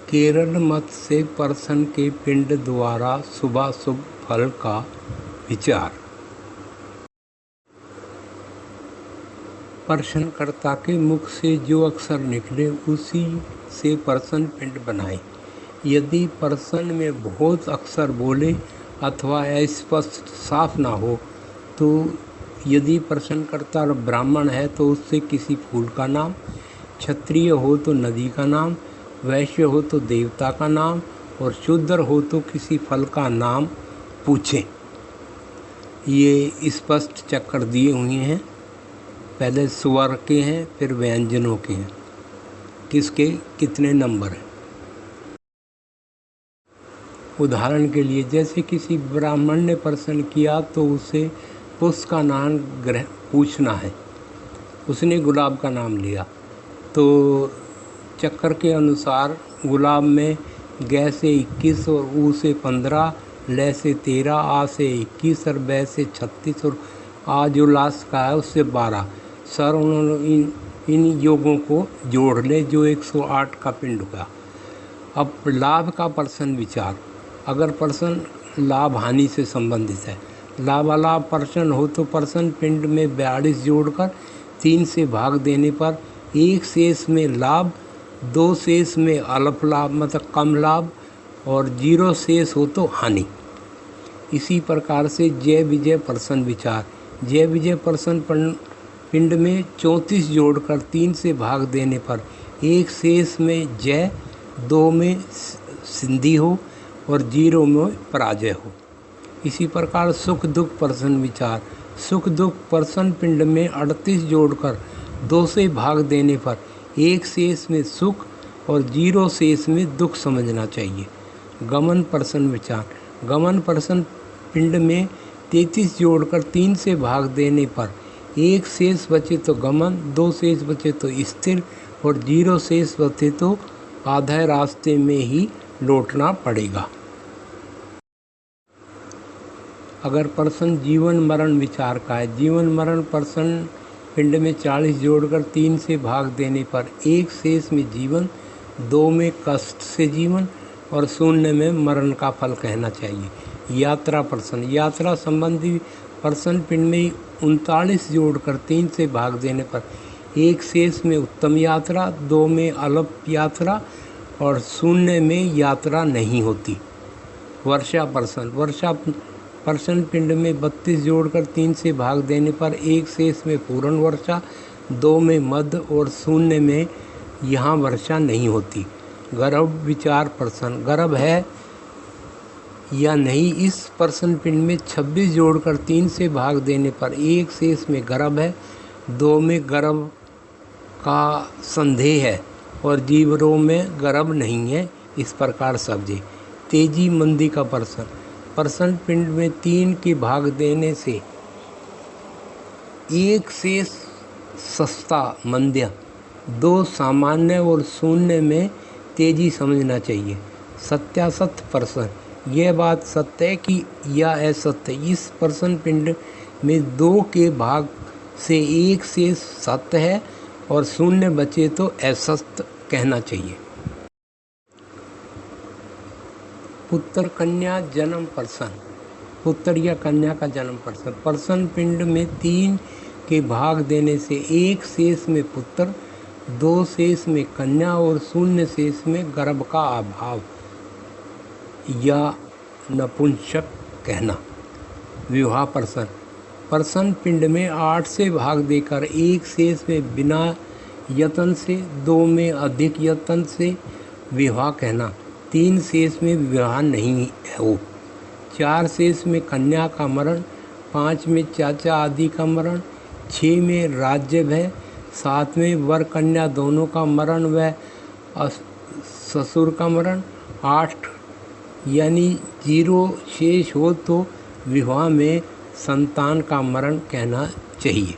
केरल मत से पर्सन के पिंड द्वारा शुभाशुभ फल का विचार। प्रश्नकर्ता के मुख से जो अक्षर निकले उसी से पर्सन पिंड बनाए। यदि पर्सन में बहुत अक्षर बोले अथवा अस्पष्ट साफ ना हो तो यदि प्रश्नकर्ता ब्राह्मण है तो उससे किसी फूल का नाम, क्षत्रिय हो तो नदी का नाम, वैश्य हो तो देवता का नाम और शूद्र हो तो किसी फल का नाम पूछें। ये स्पष्ट चक्कर दिए हुए हैं, पहले स्वर के हैं फिर व्यंजनों के हैं, किसके कितने नंबर हैं। उदाहरण के लिए जैसे किसी ब्राह्मण ने प्रश्न किया तो उसे पुष्प का नाम पूछना है। उसने गुलाब का नाम लिया तो चक्कर के अनुसार गुलाब में ग से 21 और ऊ से 15, ल से 13, आ से 21 और बै से 36 और आ जो लास्ट का है उससे 12। सर उन्होंने इन योगों को जोड़ ले जो 108 का पिंड हुआ। अब लाभ का प्रश्न विचार। अगर प्रश्न लाभ हानि से संबंधित है, लाभालाभ प्रश्न हो तो प्रश्न पिंड में 42 जोड़कर 3 से भाग देने पर 1 शेष में लाभ, 2 शेष में अल्प लाभ मतलब कम लाभ और 0 शेष हो तो हानि। इसी प्रकार से जय विजय प्रश्न विचार। जय विजय प्रश्न पिंड में 34 जोड़कर 3 से भाग देने पर 1 शेष में जय, 2 में सिंधी हो और 0 में पराजय हो। इसी प्रकार सुख दुख प्रश्न विचार। सुख दुख प्रश्न पिंड में 38 जोड़कर 2 से भाग देने पर 1 शेष में सुख और 0 शेष में दुख समझना चाहिए। गमन प्रश्न विचार। गमन प्रश्न पिंड में 33 जोड़कर 3 से भाग देने पर 1 शेष बचे तो गमन, 2 शेष बचे तो स्थिर और 0 शेष बचे तो आधे रास्ते में ही लौटना पड़ेगा। अगर प्रश्न जीवन मरण विचार का है, जीवन मरण प्रश्न पिंड में 40 जोड़कर 3 से भाग देने पर 1 शेष में जीवन, 2 में कष्ट से जीवन और 0 में मरण का फल कहना चाहिए। यात्रा प्रश्न। यात्रा संबंधी प्रश्न पिंड में 39 जोड़कर 3 से भाग देने पर 1 शेष में उत्तम यात्रा, 2 में अल्प यात्रा और 0 में यात्रा नहीं होती। वर्षा प्रश्न। वर्षा प्रश्न पिंड में 32 जोड़कर 3 से भाग देने पर 1 शेष में पूर्ण वर्षा, 2 में मध्य और 0 में यहाँ वर्षा नहीं होती। गर्भ विचार प्रश्न। गर्भ है या नहीं इस प्रश्न पिंड में 26 जोड़कर 3 से भाग देने पर 1 शेष में गर्भ है, 2 में गर्भ का संदेह है और जीवरों में गर्भ नहीं है। इस प्रकार सब्जी। तेजी मंदी का प्रश्न। प्रश्न पिंड में 3 के भाग देने से 1 शेष सस्ता मंद्य, 2 सामान्य और 0 में तेजी समझना चाहिए। सत्यासत्य प्रश्न। यह बात सत्य है कि या असत्य। इस प्रश्न पिंड में 2 के भाग से 1 शेष सत्य है और 0 बचे तो असत्य कहना चाहिए। पुत्र कन्या जन्म प्रश्न। पुत्र या कन्या का जन्म प्रश्न। प्रश्न पिंड में 3 के भाग देने से 1 शेष में पुत्र, 2 शेष में कन्या और 0 शेष में गर्भ का अभाव या नपुंसक कहना। विवाह प्रश्न। प्रश्न पिंड में 8 से भाग देकर 1 शेष में बिना यत्न से, 2 में अधिक यत्न से विवाह कहना, 3 शेष में विवाह नहीं हो, 4 शेष में कन्या का मरण, 5 में चाचा आदि का मरण, 6 में राज्य भय, 7 में वर कन्या दोनों का मरण व ससुर का मरण, 8 यानी 0 शेष हो तो विवाह में संतान का मरण कहना चाहिए।